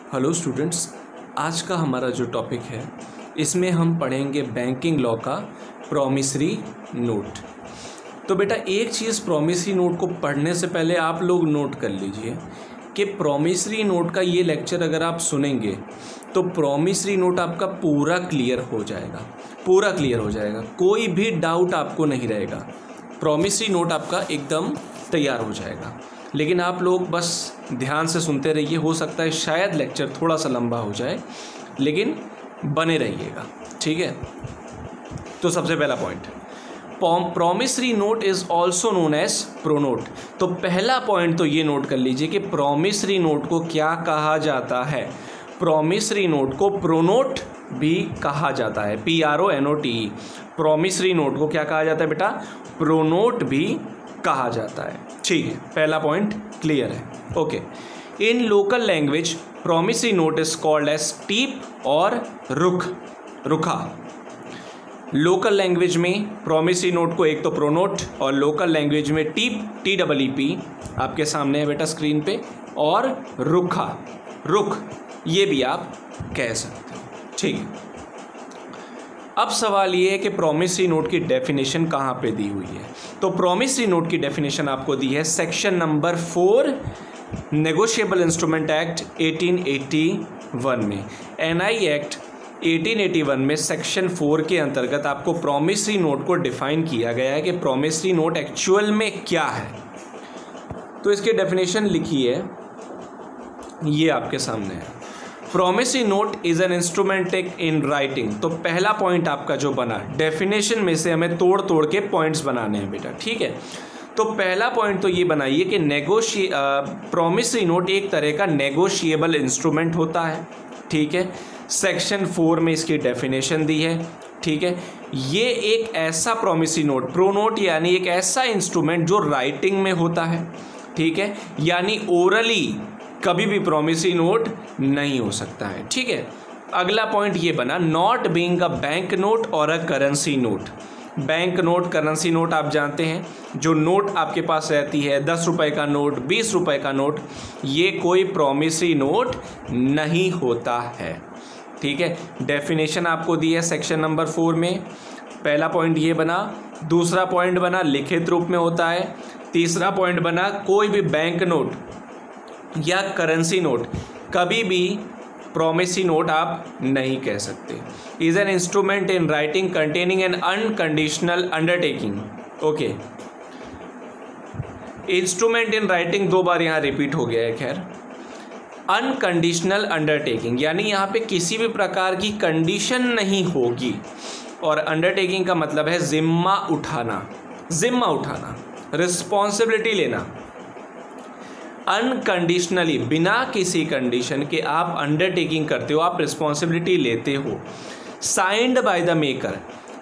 Hello students, आज का हमारा जो टॉपिक है इसमें हम पढ़ेंगे बैंकिंग लॉ का प्रॉमिसरी नोट। तो बेटा एक चीज़ प्रॉमिसरी नोट को पढ़ने से पहले आप लोग नोट कर लीजिए कि प्रॉमिसरी नोट का ये लेक्चर अगर आप सुनेंगे तो प्रॉमिसरी नोट आपका पूरा क्लियर हो जाएगा, पूरा क्लियर हो जाएगा, कोई भी डाउट आपको नहीं रहेगा। प्रॉमिसरी नोट आपका एकदम तैयार हो जाएगा। लेकिन आप लोग बस ध्यान से सुनते रहिए, हो सकता है शायद लेक्चर थोड़ा सा लंबा हो जाए, लेकिन बने रहिएगा, ठीक है। तो सबसे पहला point, promissory note is also known as pronote. तो पहला पॉइंट तो ये नोट कर लीजिए कि प्रॉमिसरी नोट को क्या कहा जाता है। प्रॉमिसरी नोट को प्रोनोट भी कहा जाता है, PRONOTE। प्रॉमिसरी नोट को क्या कहा जाता है बेटा? प्रोनोट भी कहा जाता है, ठीक है। पहला पॉइंट क्लियर है, okay. In local language promissory note is called as टीप और रुखा। लोकल लैंग्वेज में प्रॉमिसरी नोट को एक तो प्रोनोट और लोकल लैंग्वेज में टीप, TEEP आपके सामने है बेटा स्क्रीन पे, और रुख ये भी आप कह सकते हो, ठीक है। अब सवाल ये है कि प्रॉमिसरी नोट की डेफिनेशन कहाँ पे दी हुई है। तो प्रॉमिसरी नोट की डेफिनेशन आपको दी है section number 4 negotiable instrument act 1881 में। NI एक्ट 1881 में सेक्शन 4 के अंतर्गत आपको प्रॉमिसरी नोट को डिफाइन किया गया है कि प्रॉमिसरी नोट एक्चुअल में क्या है। तो इसकी डेफिनेशन लिखी है, ये आपके सामने है। Promissory note is an instrument in writing. तो पहला पॉइंट आपका जो बना, डेफिनेशन में से हमें तोड़ के पॉइंट्स बनाने हैं बेटा, ठीक है। तो पहला पॉइंट तो ये बनाइए कि प्रॉमिसरी नोट एक तरह का नेगोशिएबल इंस्ट्रूमेंट होता है, ठीक है। सेक्शन 4 में इसकी डेफिनेशन दी है, ठीक है। ये एक ऐसा प्रॉमिसरी नोट, प्रोनोट यानी एक ऐसा इंस्ट्रूमेंट जो राइटिंग में होता है, ठीक है, यानी ओरली कभी भी प्रॉमिसरी नोट नहीं हो सकता है, ठीक है। अगला पॉइंट ये बना, not being a bank note और a currency note. Bank note, currency note आप जानते हैं, जो नोट आपके पास रहती है 10 रुपए का नोट, 20 रुपए का नोट, ये कोई प्रॉमिसरी नोट नहीं होता है, ठीक है। डेफिनेशन आपको दी है सेक्शन नंबर 4 में। पहला पॉइंट ये बना। दूसरा पॉइंट बना लिखित रूप में होता है। तीसरा पॉइंट बना कोई भी बैंक नोट या करेंसी नोट कभी भी प्रॉमिसरी नोट आप नहीं कह सकते। Is an instrument in writing containing N unconditional undertaking, okay. Instrument in writing 2 बार यहाँ रिपीट हो गया है, खैर। अनकंडीशनल अंडरटेकिंग यानी यहाँ पे किसी भी प्रकार की कंडीशन नहीं होगी, और अंडरटेकिंग का मतलब है जिम्मा उठाना, रिस्पॉन्सिबिलिटी लेना। अनकंडीशनली, बिना किसी कंडीशन के आप अंडरटेकिंग करते हो, आप रिस्पॉन्सिबिलिटी लेते हो। साइंड बाय द मेकर,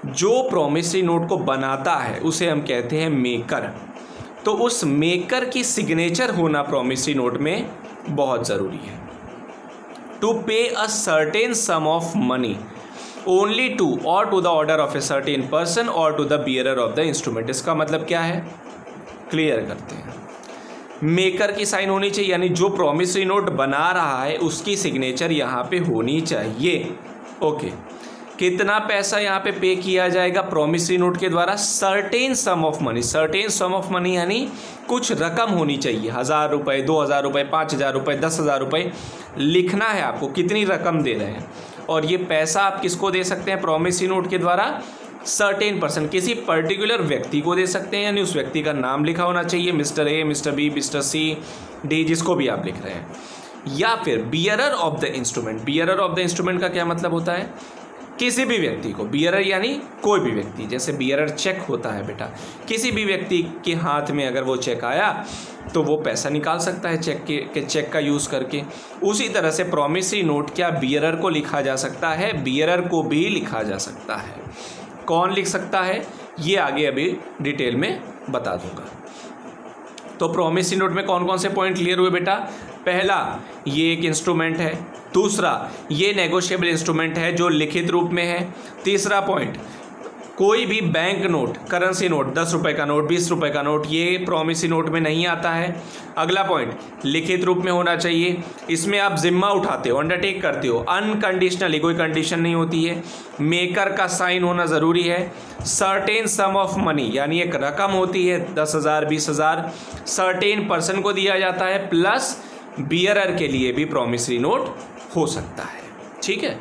जो प्रॉमिसरी नोट को बनाता है उसे हम कहते हैं मेकर। तो उस मेकर की सिग्नेचर होना प्रॉमिसरी नोट में बहुत ज़रूरी है। To pay a certain sum of money only to or to the order of a certain person or to the bearer of the instrument. इसका मतलब क्या है, क्लियर करते हैं। मेकर की साइन होनी चाहिए, यानी जो प्रॉमिसरी नोट बना रहा है उसकी सिग्नेचर यहाँ पे होनी चाहिए, ओके। कितना पैसा यहाँ पे पे किया जाएगा प्रॉमिसरी नोट के द्वारा? Certain sum of money. Certain sum of money यानी कुछ रकम होनी चाहिए, 1000 रुपये, 2000 रुपये, 5000 रुपये, 10,000 रुपये लिखना है आपको, कितनी रकम दे रहे हैं। और ये पैसा आप किसको दे सकते हैं प्रॉमिसरी नोट के द्वारा? सर्टेन पर्सन, किसी पर्टिकुलर व्यक्ति को दे सकते हैं, यानी उस व्यक्ति का नाम लिखा होना चाहिए, mister A, mister B, mister C, D, जिसको भी आप लिख रहे हैं। या फिर bearer of the instrument. Bearer of the instrument का क्या मतलब होता है? किसी भी व्यक्ति को, बियरर यानी कोई भी व्यक्ति, जैसे बियरर चेक होता है बेटा, किसी भी व्यक्ति के हाथ में अगर वो चेक आया तो वो पैसा निकाल सकता है चेक का यूज़ करके। उसी तरह से प्रॉमिसरी नोट क्या बियरर को लिखा जा सकता है? बियरर को भी लिखा जा सकता है। कौन लिख सकता है ये आगे अभी डिटेल में बता दूंगा। तो प्रॉमिसरी नोट में कौन कौन से पॉइंट क्लियर हुए बेटा? पहला, ये एक इंस्ट्रूमेंट है। दूसरा, ये नेगोशिएबल इंस्ट्रूमेंट है जो लिखित रूप में है। तीसरा पॉइंट, कोई भी बैंक नोट, करेंसी नोट, 10 रुपये का नोट, 20 रुपये का नोट, ये प्रॉमिसरी नोट में नहीं आता है। अगला पॉइंट, लिखित रूप में होना चाहिए। इसमें आप जिम्मा उठाते हो, अंडरटेक करते हो, अनकंडीशनली, कोई कंडीशन नहीं होती है। मेकर का साइन होना ज़रूरी है। सर्टेन सम ऑफ मनी, यानी एक रकम होती है 10,000 20,000, सर्टेन पर्सन को दिया जाता है, प्लस बियरर के लिए भी प्रॉमिसरी नोट हो सकता है। ठीक है,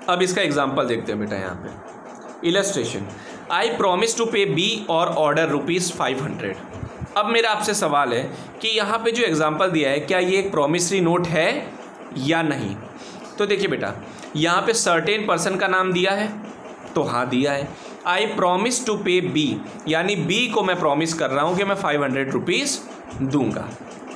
अब इसका एग्जाम्पल देखते हैं बेटा। यहाँ पे illustration, I promise to pay B और ऑर्डर ₹500। अब मेरा आपसे सवाल है कि यहाँ पे जो एग्जाम्पल दिया है क्या ये एक प्रॉमिसरी नोट है या नहीं। तो देखिए बेटा, यहाँ पे सर्टेन पर्सन का नाम दिया है, तो हाँ दिया है। आई प्रॉमिस टू पे बी, यानी बी को मैं प्रॉमिस कर रहा हूँ कि मैं ₹500 दूंगा।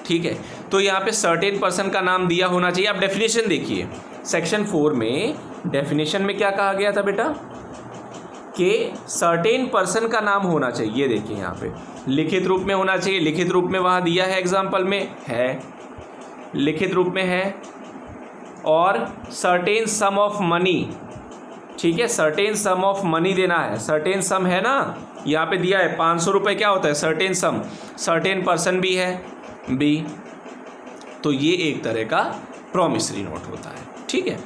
ठीक है, तो यहाँ पे सर्टेन पर्सन का नाम दिया होना चाहिए। आप डेफिनेशन देखिए, सेक्शन 4 में डेफिनेशन में क्या कहा गया था बेटा कि सर्टेन पर्सन का नाम होना चाहिए। ये देखिए यहाँ पे लिखित रूप में होना चाहिए। लिखित रूप में वहाँ दिया है, एग्जाम्पल में है, लिखित रूप में है। और सर्टेन सम ऑफ मनी, ठीक है, सर्टेन सम ऑफ मनी देना है। सर्टेन सम है ना, यहाँ पे दिया है 500 रुपये, क्या होता है सर्टेन सम। सर्टेन पर्सन भी है बी, तो ये एक तरह का प्रॉमिसरी नोट होता है। ठीक है,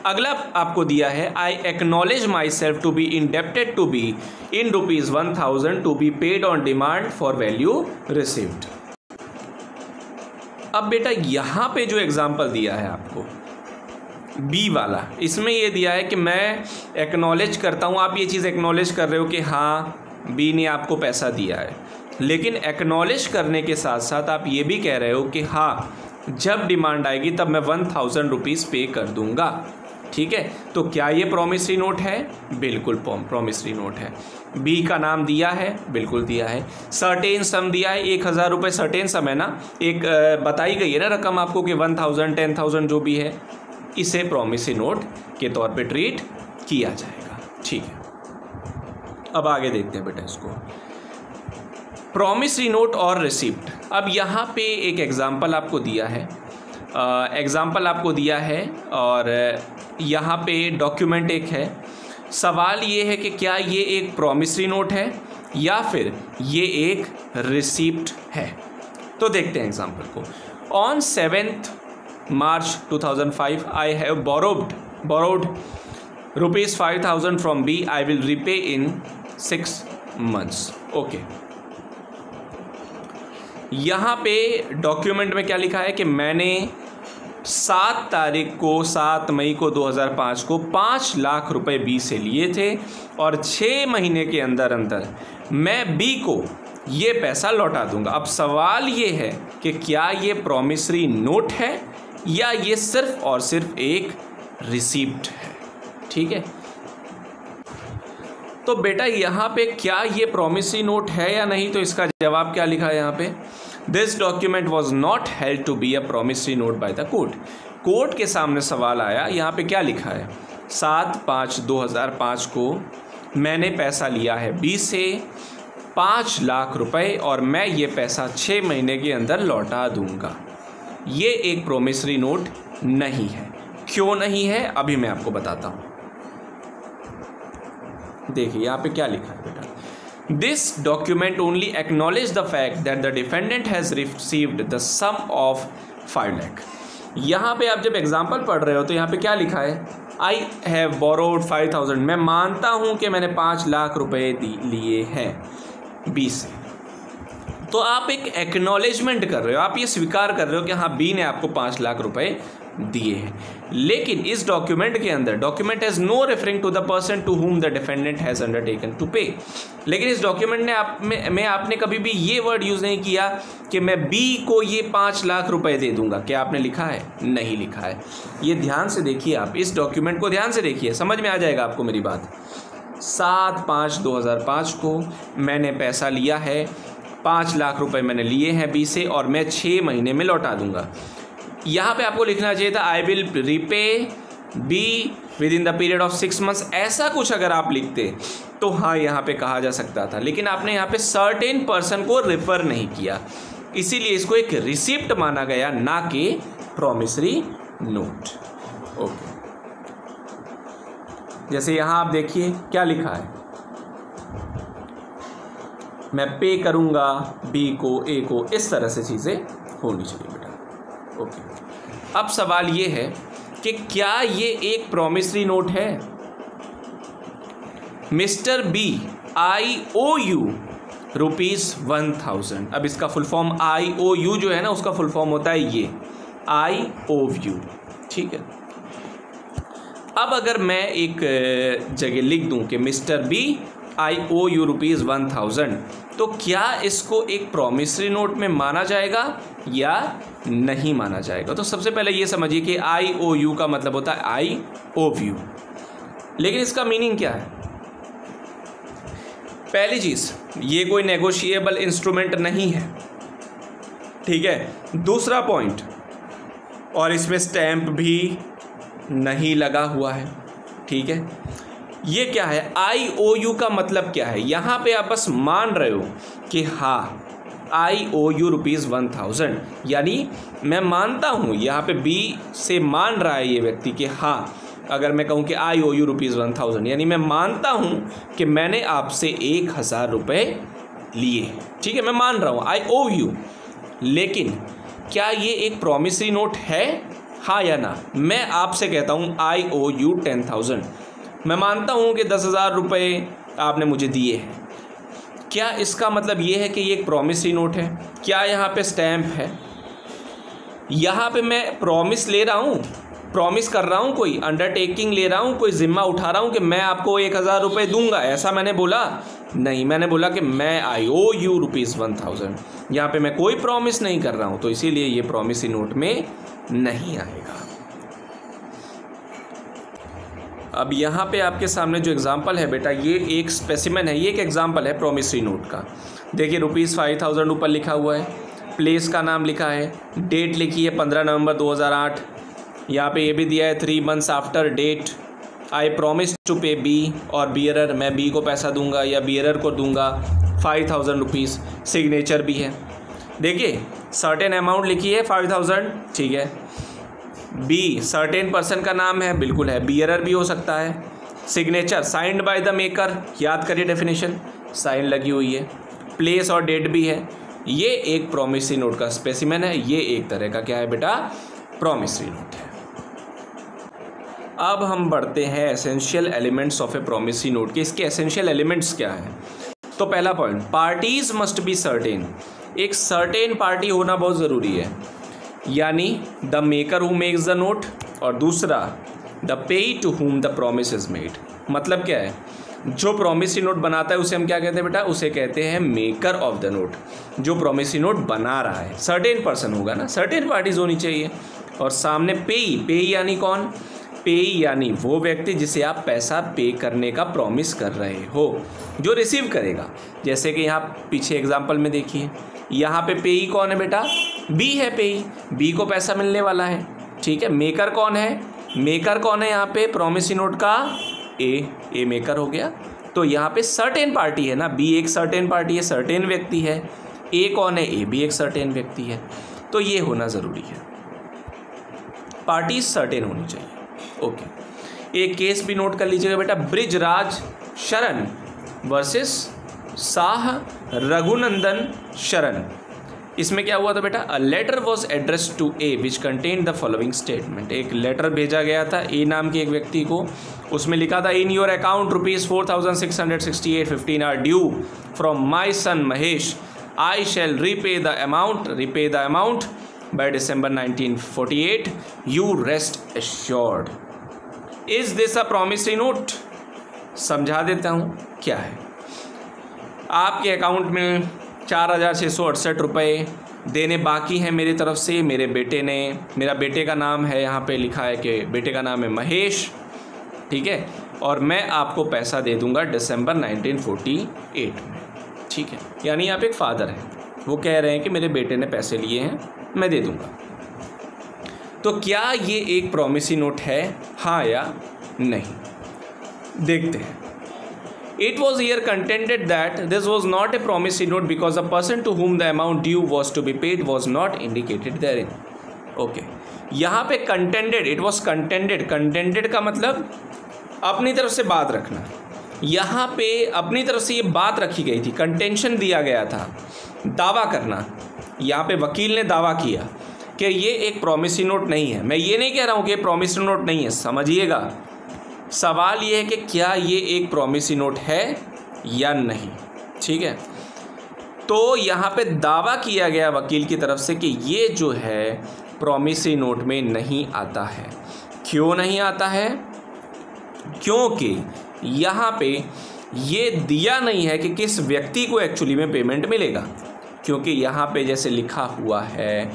अगला आपको दिया है, I acknowledge myself to be indebted to be in ₹1000 to be paid on demand for value received. अब बेटा यहाँ पे जो एग्जाम्पल दिया है आपको बी वाला, इसमें ये दिया है कि मैं एक्नॉलेज करता हूँ। आप ये चीज़ एक्नॉलेज कर रहे हो कि हाँ बी ने आपको पैसा दिया है, लेकिन एक्नॉलेज करने के साथ साथ आप ये भी कह रहे हो कि हाँ जब डिमांड आएगी तब मैं ₹1000 पे कर दूंगा। ठीक है, तो क्या ये प्रॉमिसरी नोट है? बिल्कुल प्रॉमिसरी नोट है। बी का नाम दिया है, बिल्कुल दिया है। सर्टेन सम दिया है, 1000 रुपये सर्टेन सम है ना, एक बताई गई है ना रकम आपको कि 1000 10,000 जो भी है, इसे प्रॉमिसरी नोट के तौर पे ट्रीट किया जाएगा। ठीक है, अब आगे देखते हैं बेटा इसको, प्रॉमिसरी नोट और रिसिप्ट। अब यहाँ पे एक एग्जाम्पल आपको दिया है, और यहाँ पे डॉक्यूमेंट एक है। सवाल ये है कि क्या ये एक प्रॉमिसरी नोट है या फिर ये एक रिसिप्ट है। तो देखते हैं एग्जाम्पल को। On 7 March 2005 I have borrowed ₹5,000 from B, I will repay in 6 months। Okay, यहाँ पे डॉक्यूमेंट में क्या लिखा है कि मैंने 7 मई को 2005 को 5 लाख रुपए बी से लिए थे और 6 महीने के अंदर अंदर मैं बी को ये पैसा लौटा दूंगा। अब सवाल ये है कि क्या ये प्रॉमिसरी नोट है या ये सिर्फ और सिर्फ एक रिसिप्ट है। ठीक है, तो बेटा यहाँ पे क्या ये प्रॉमिसरी नोट है या नहीं, तो इसका जवाब क्या लिखा है यहाँ पे, this document was not held to be a promissory note by the court. Court के सामने सवाल आया, यहाँ पे क्या लिखा है, 7/5/2005 को मैंने पैसा लिया है बी से 5 लाख रुपए और मैं ये पैसा 6 महीने के अंदर लौटा दूंगा। ये एक प्रॉमिसरी नोट नहीं है। क्यों नहीं है अभी मैं आपको बताता हूँ। देखिए यहाँ पे क्या लिखा है बेटा, this document only acknowledge the fact that the defendant has received the sum of 5 lakh. यहाँ पे आप जब एग्जाम्पल पढ़ रहे हो तो यहाँ पे क्या लिखा है, आई हैव बोरोड 5,000, मैं मानता हूँ कि मैंने 5 लाख रुपए लिए हैं बी से। तो आप एक एक्नॉलेजमेंट कर रहे हो, आप ये स्वीकार कर रहे हो कि हाँ बी ने आपको 5 लाख रुपए दिए हैं। लेकिन इस डॉक्यूमेंट के अंदर, document has no referring to the person to whom the defendant has undertaken to pay, लेकिन इस डॉक्यूमेंट में आपने कभी भी ये वर्ड यूज़ नहीं किया कि मैं बी को ये 5 लाख रुपए दे दूंगा। क्या आपने लिखा है? नहीं लिखा है। ये ध्यान से देखिए, आप इस डॉक्यूमेंट को ध्यान से देखिए, समझ में आ जाएगा आपको मेरी बात। 7/5/2005 को मैंने पैसा लिया है, 5 लाख रुपए मैंने लिए हैं बी से और मैं 6 महीने में लौटा दूंगा। यहाँ पे आपको लिखना चाहिए था I will repay be with in the period of 6 months. ऐसा कुछ अगर आप लिखते तो हाँ यहाँ पे कहा जा सकता था, लेकिन आपने यहाँ पे सर्टेन पर्सन को रेफर नहीं किया, इसीलिए इसको एक रिसिप्ट माना गया, ना कि प्रॉमिसरी नोट। ओके, जैसे यहाँ आप देखिए क्या लिखा है, मैं पे करूँगा बी को, ए को, इस तरह से चीज़ें होनी चाहिए बेटा। ओके, अब सवाल ये है कि क्या ये एक प्रॉमिसरी नोट है? Mister B IOU ₹1000। अब इसका फुल फॉर्म IOU जो है ना, उसका फुल फॉर्म होता है ये IOU, ठीक है। अब अगर मैं एक जगह लिख दूं कि मिस्टर बी IOU ₹1000, तो क्या इसको एक प्रॉमिसरी नोट में माना जाएगा या नहीं माना जाएगा? तो सबसे पहले ये समझिए कि IOU का मतलब होता है I of you, लेकिन इसका मीनिंग क्या है? पहली चीज़, ये कोई नेगोशिएबल इंस्ट्रूमेंट नहीं है, ठीक है। दूसरा पॉइंट, और इसमें स्टैंप भी नहीं लगा हुआ है, ठीक है। ये क्या है? IOU का मतलब क्या है? यहाँ पे आप बस मान रहे हो कि हाँ IOU ₹1000, यानी मैं मानता हूँ, यहाँ पे बी से मान रहा है ये व्यक्ति कि हाँ, अगर मैं कहूँ कि IOU ₹1000, यानी मैं मानता हूँ कि मैंने आपसे 1000 रुपये लिए, ठीक है, मैं मान रहा हूँ I owe you। लेकिन क्या ये एक प्रॉमिसरी नोट है, हाँ या ना? मैं आपसे कहता हूँ I owe you 10,000, मैं मानता हूँ कि 10,000 रुपये आपने मुझे दिए हैं। क्या इसका मतलब ये है कि ये एक प्रॉमिसरी नोट है? क्या यहाँ पे स्टैम्प है? यहाँ पे मैं प्रॉमिस ले रहा हूँ, प्रॉमिस कर रहा हूँ, कोई अंडरटेकिंग ले रहा हूँ, कोई जिम्मा उठा रहा हूँ कि मैं आपको 1000 रुपये दूंगा, ऐसा मैंने बोला नहीं। मैंने बोला कि मैं I owe you ₹1000। यहाँ पे मैं कोई प्रॉमिस नहीं कर रहा हूँ, तो इसीलिए ये प्रॉमिसरी नोट में नहीं आएगा। अब यहाँ पे आपके सामने जो एग्जांपल है बेटा, ये एक स्पेसिमेन है, ये एक एग्जांपल है प्रॉमिसरी नोट का। देखिए ₹5000 ऊपर लिखा हुआ है, प्लेस का नाम लिखा है, डेट लिखी है 15 नवंबर 2008। यहाँ पे ये भी दिया है 3 months after date, I promise to pay B, और बियरर, मैं बी को पैसा दूंगा या बियरर को दूंगा 5000 रुपीज़। सिग्नेचर भी है, देखिए सर्टेन अमाउंट लिखी है 5000, ठीक है। बी सर्टेन पर्सन का नाम है, बिल्कुल है, बियरर भी हो सकता है। Signature signed by the maker, याद करिए डेफिनेशन, साइन लगी हुई है। प्लेस और डेट भी है। ये एक प्रॉमिसरी नोट का स्पेसिमेन है, ये एक तरह का क्या है बेटा, प्रॉमिसरी नोट है। अब हम बढ़ते हैं essential elements of A promissory note के। इसके एसेंशियल एलिमेंट्स क्या हैं? तो पहला point, parties must be certain. एक सर्टेन पार्टी होना बहुत ज़रूरी है, यानी the maker who makes the note, और दूसरा द पेई to whom the promise is made. मतलब क्या है? जो प्रॉमिसरी नोट बनाता है उसे हम क्या कहते हैं बेटा? उसे कहते हैं मेकर ऑफ द नोट। जो प्रॉमिसरी नोट बना रहा है सर्टेन पर्सन होगा ना, सर्टेन पार्टीज होनी चाहिए। और सामने पेई, पेई यानी कौन? पेई यानी वो व्यक्ति जिसे आप पैसा पे करने का प्रॉमिस कर रहे हो, जो रिसीव करेगा। जैसे कि यहाँ पीछे एग्जांपल में देखिए, यहाँ पे पेई कौन है बेटा? बी है पेई, बी को पैसा मिलने वाला है, ठीक है। मेकर कौन है? मेकर कौन है यहाँ पे प्रॉमिसरी नोट का? ए मेकर हो गया। तो यहाँ पे सर्टेन पार्टी है ना, बी एक सर्टेन पार्टी है, सर्टेन व्यक्ति है। ए कौन है? ए भी एक सर्टेन व्यक्ति है। तो ये होना ज़रूरी है, पार्टी सर्टेन होनी चाहिए। ओके, एक केस भी नोट कर लीजिएगा बेटा, ब्रिजराज शरण वर्सेस शाह रघुनंदन शरण। इसमें क्या हुआ था बेटा? A letter was address to A which content the following statement. एक लेटर भेजा गया था ए नाम के एक व्यक्ति को, उसमें लिखा था in your account ₹4668.15 are due from my son Mahesh, I shall repay the amount by December 1948, you rest assured। Is this a promissory note? समझा देता हूँ क्या है। आपके अकाउंट में 4668 रुपये देने बाकी हैं मेरी तरफ से, मेरे बेटे ने, मेरा बेटे का नाम है, यहाँ पे लिखा है कि बेटे का नाम है महेश, ठीक है, और मैं आपको पैसा दे दूंगा दिसंबर 1948 में, ठीक है। यानी आप एक फादर हैं, वो कह रहे हैं कि मेरे बेटे ने पैसे लिए हैं, मैं दे दूंगा। तो क्या ये एक प्रॉमिसरी नोट है, हाँ या नहीं? देखते हैं। It was here contended that this was not a promissory note because the person to whom the amount due was to be paid was not indicated therein। Okay, यहाँ पे contended, it was contended, contended का मतलब अपनी तरफ से बात रखना। यहाँ पे अपनी तरफ से ये बात रखी गई थी, कंटेंशन दिया गया था, दावा करना। यहाँ पे वकील ने दावा किया कि ये एक प्रॉमिसरी नोट नहीं है। मैं ये नहीं कह रहा हूँ कि ये प्रॉमिसरी नोट नहीं है, समझिएगा। सवाल ये है कि क्या ये एक प्रॉमिसरी नोट है या नहीं, ठीक है। तो यहाँ पे दावा किया गया वकील की तरफ से कि ये जो है प्रॉमिसरी नोट में नहीं आता है। क्यों नहीं आता है? क्योंकि यहाँ पे ये दिया नहीं है कि किस व्यक्ति को एक्चुअली में पेमेंट मिलेगा। क्योंकि यहाँ पे जैसे लिखा हुआ है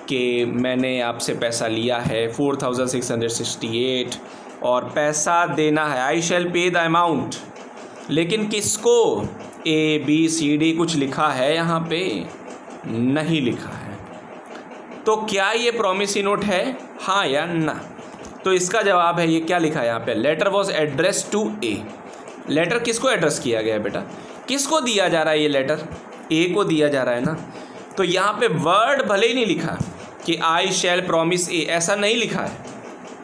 कि मैंने आपसे पैसा लिया है 4668 और पैसा देना है, आई शैल पे द अमाउंट, लेकिन किसको? ABCD कुछ लिखा है यहाँ पे? नहीं लिखा है। तो क्या ये प्रॉमिसरी नोट है, हाँ या ना? तो इसका जवाब है, ये क्या लिखा है यहाँ पे, letter was address to A। Letter किसको एड्रेस किया गया है बेटा? किसको दिया जा रहा है ये लेटर? A को दिया जा रहा है ना। तो यहाँ पे वर्ड भले ही नहीं लिखा कि आई शैल प्रॉमिस A, ऐसा नहीं लिखा है,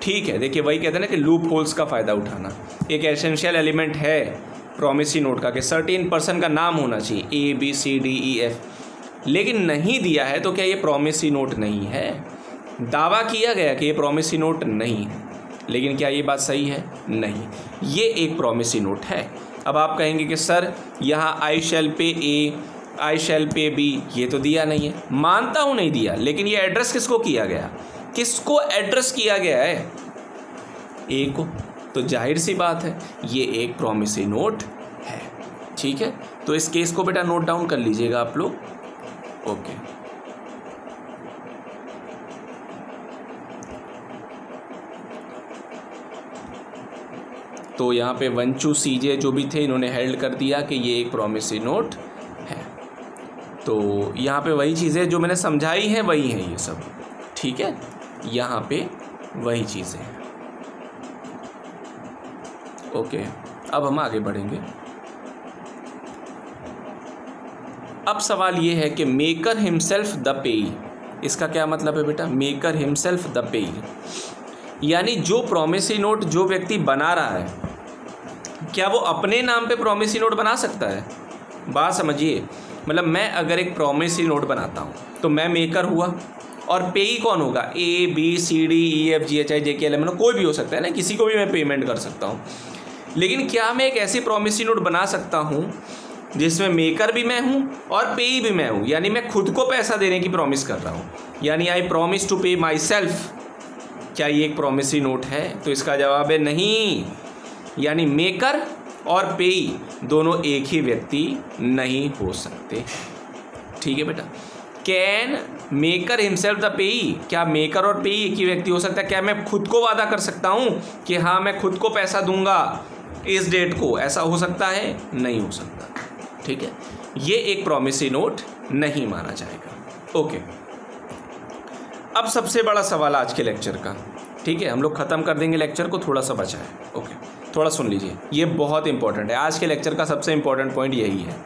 ठीक है। देखिए वही कहते हैं ना कि लूप होल्स का फ़ायदा उठाना एक एसेंशियल एलिमेंट है प्रॉमिसरी नोट का, कि सर्टेन पर्सन का नाम होना चाहिए ABCDEF, लेकिन नहीं दिया है। तो क्या ये प्रॉमिसरी नोट नहीं है? दावा किया गया कि ये प्रॉमिसरी नोट नहीं है, लेकिन क्या ये बात सही है? नहीं, ये एक प्रॉमिसरी नोट है। अब आप कहेंगे कि सर यहाँ आई शैल पे A, आई शैल पे B, ये तो दिया नहीं है। मानता हूँ नहीं दिया, लेकिन ये एड्रेस किसको किया गया? किसको एड्रेस किया गया है? A को। तो जाहिर सी बात है ये एक प्रॉमिसरी नोट है, ठीक है। तो इस केस को बेटा नोट डाउन कर लीजिएगा आप लोग, ओके। तो यहाँ पे वंचू CJ जो भी थे, इन्होंने हेल्ड कर दिया कि ये एक प्रॉमिसरी नोट है। तो यहाँ पे वही चीज़ें जो मैंने समझाई हैं वही हैं ये सब, ठीक है। यहाँ पे वही चीज़ें हैं, ओके। अब हम आगे बढ़ेंगे। अब सवाल ये है कि मेकर हिमसेल्फ द पेई, इसका क्या मतलब है बेटा? मेकर हिमसेल्फ द पेई, यानी जो प्रॉमिसरी नोट जो व्यक्ति बना रहा है, क्या वो अपने नाम पे प्रॉमिसरी नोट बना सकता है? बात समझिए, मतलब मैं अगर एक प्रॉमिसरी नोट बनाता हूँ तो मैं मेकर हुआ, और पेई कौन होगा? ABCDEFGHIJKL, कोई भी हो सकता है ना, किसी को भी मैं पेमेंट कर सकता हूँ। लेकिन क्या मैं एक ऐसी प्रॉमिसरी नोट बना सकता हूँ जिसमें मेकर भी मैं हूँ और पेई भी मैं हूँ, यानी मैं खुद को पैसा देने की प्रॉमिस कर रहा हूँ, यानी आई प्रॉमिस टू पे माई सेल्फ। क्या ये एक प्रॉमिसरी नोट है? तो इसका जवाब है नहीं, यानी मेकर और पेई दोनों एक ही व्यक्ति नहीं हो सकते, ठीक है बेटा। कैन मेकर हिमसेल्फ द पेई, क्या मेकर और पेई एक ही व्यक्ति हो सकता है? क्या मैं खुद को वादा कर सकता हूँ कि हाँ मैं खुद को पैसा दूंगा इस डेट को? ऐसा हो सकता है? नहीं हो सकता, ठीक है। ये एक प्रॉमिसरी नोट नहीं माना जाएगा, ओके। अब सबसे बड़ा सवाल आज के लेक्चर का, ठीक है, हम लोग ख़त्म कर देंगे लेक्चर को, थोड़ा सा बचा है, ओके। थोड़ा सुन लीजिए, ये बहुत इंपॉर्टेंट है, आज के लेक्चर का सबसे इंपॉर्टेंट पॉइंट यही है।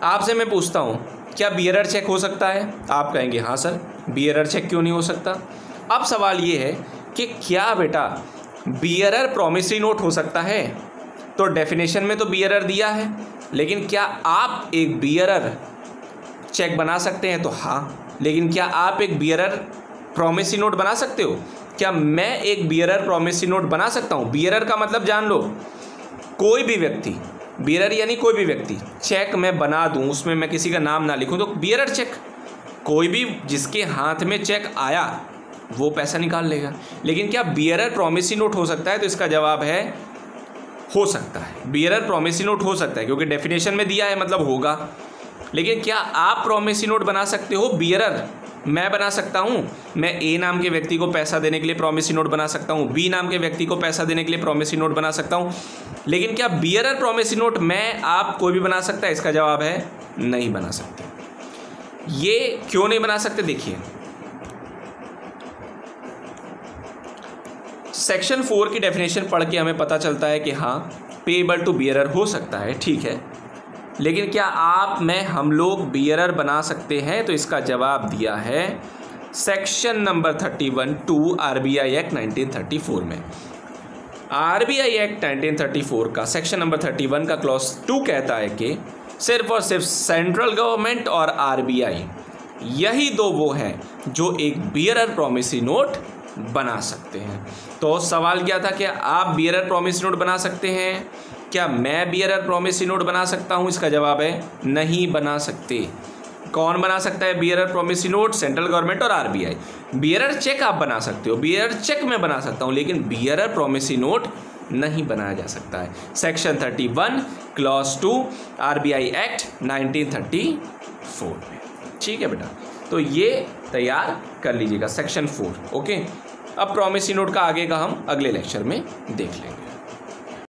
आपसे मैं पूछता हूँ, क्या बियरर चेक हो सकता है? आप कहेंगे हाँ सर, बियरर चेक क्यों नहीं हो सकता? अब सवाल ये है कि क्या बेटा बियरर प्रॉमिसरी नोट हो सकता है? तो डेफिनेशन में तो बियरर दिया है, लेकिन क्या आप एक बियरर चेक बना सकते हैं? तो हाँ, लेकिन क्या आप एक बियरर प्रॉमिसरी नोट बना सकते हो? क्या मैं एक बियरर प्रॉमिसरी नोट बना सकता हूँ? बियरर का मतलब जान लो, कोई भी व्यक्ति, बियरर यानी कोई भी व्यक्ति, चेक मैं बना दूं, उसमें मैं किसी का नाम ना लिखूं, तो बियरर चेक, कोई भी जिसके हाथ में चेक आया वो पैसा निकाल लेगा। लेकिन क्या बियरर प्रॉमिसरी नोट हो सकता है? तो इसका जवाब है हो सकता है, बियरर प्रॉमिसरी नोट हो सकता है, क्योंकि डेफिनेशन में दिया है मतलब होगा। लेकिन क्या आप प्रॉमिसरी नोट बना सकते हो? बियरर मैं बना सकता हूँ, मैं A नाम के व्यक्ति को पैसा देने के लिए प्रॉमिसरी नोट बना सकता हूँ, B नाम के व्यक्ति को पैसा देने के लिए प्रॉमिसरी नोट बना सकता हूँ, लेकिन क्या बियरर प्रॉमिसरी नोट मैं आप कोई भी बना सकता है? इसका जवाब है नहीं बना सकते। ये क्यों नहीं बना सकते? देखिए, सेक्शन 4 की डेफिनेशन पढ़ के हमें पता चलता है कि हाँ पेएबल टू बियरर हो सकता है, ठीक है, लेकिन क्या आप मैं हम लोग बियरर बना सकते हैं? तो इसका जवाब दिया है सेक्शन नंबर 31(2) RBI एक्ट 1934 में। आरबीआई एक्ट 1934 का सेक्शन नंबर 31 का क्लॉज 2 कहता है कि सिर्फ और सिर्फ सेंट्रल गवर्नमेंट और आरबीआई यही दो वो हैं जो एक बियरर प्रॉमिसरी नोट बना सकते हैं। तो सवाल क्या था कि आप बियरर प्रॉमिसरी नोट बना सकते हैं? क्या मैं बियरर प्रॉमिसरी नोट बना सकता हूं? इसका जवाब है नहीं बना सकते। कौन बना सकता है bearer promissory note? Central government और आरबीआई। बियरर चेक आप बना सकते हो, बियरर चेक मैं बना सकता हूं, लेकिन बियरर प्रॉमिसरी नोट नहीं बनाया जा सकता है। सेक्शन 31 क्लॉज 2 आरबीआई एक्ट 1934 में। ठीक है बेटा, तो ये तैयार कर लीजिएगा सेक्शन 4। ओके, अब प्रॉमिसरी नोट का आगे का हम अगले लेक्चर में देख लेंगे।